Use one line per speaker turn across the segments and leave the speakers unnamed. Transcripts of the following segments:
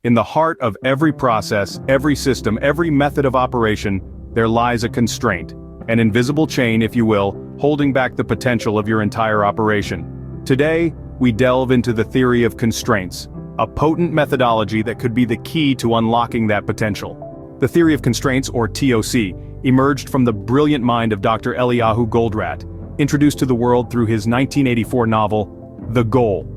In the heart of every process, every system, every method of operation, there lies a constraint, an invisible chain, if you will, holding back the potential of your entire operation. Today, we delve into the theory of constraints, a potent methodology that could be the key to unlocking that potential. The theory of constraints, or TOC, emerged from the brilliant mind of Dr. Eliyahu Goldratt, introduced to the world through his 1984 novel, The Goal.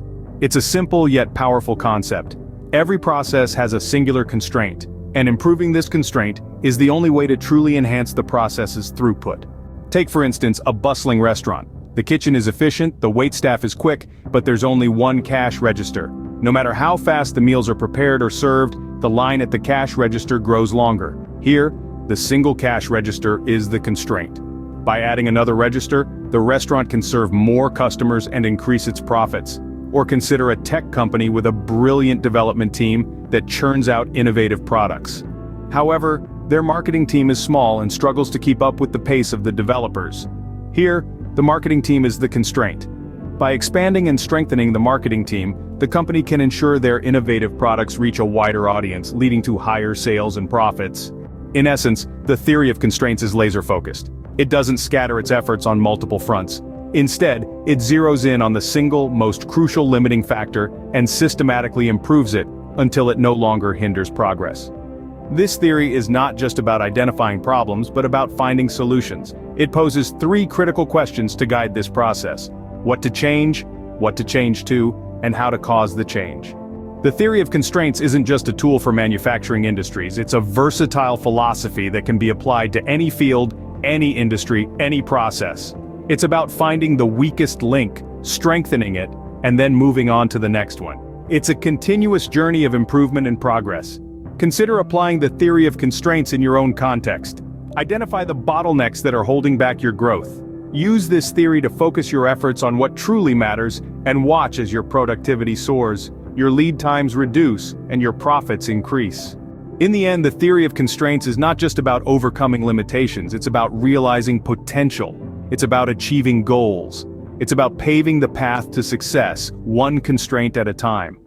It's a simple yet powerful concept. Every process has a singular constraint, and improving this constraint is the only way to truly enhance the process's throughput. Take for instance a bustling restaurant. The kitchen is efficient, the waitstaff is quick, but there's only one cash register. No matter how fast the meals are prepared or served, the line at the cash register grows longer. Here, the single cash register is the constraint. By adding another register, the restaurant can serve more customers and increase its profits. Or consider a tech company with a brilliant development team that churns out innovative products. However, their marketing team is small and struggles to keep up with the pace of the developers. Here, the marketing team is the constraint. By expanding and strengthening the marketing team, the company can ensure their innovative products reach a wider audience, leading to higher sales and profits. In essence, the theory of constraints is laser-focused. It doesn't scatter its efforts on multiple fronts. Instead, it zeroes in on the single, most crucial limiting factor and systematically improves it until it no longer hinders progress. This theory is not just about identifying problems, but about finding solutions. It poses three critical questions to guide this process: what to change to, and how to cause the change. The theory of constraints isn't just a tool for manufacturing industries, it's a versatile philosophy that can be applied to any field, any industry, any process. It's about finding the weakest link, strengthening it, and then moving on to the next one. It's a continuous journey of improvement and progress. Consider applying the theory of constraints in your own context. Identify the bottlenecks that are holding back your growth. Use this theory to focus your efforts on what truly matters, and watch as your productivity soars, your lead times reduce, and your profits increase. In the end, the theory of constraints is not just about overcoming limitations, it's about realizing potential. It's about achieving goals. It's about paving the path to success, one constraint at a time.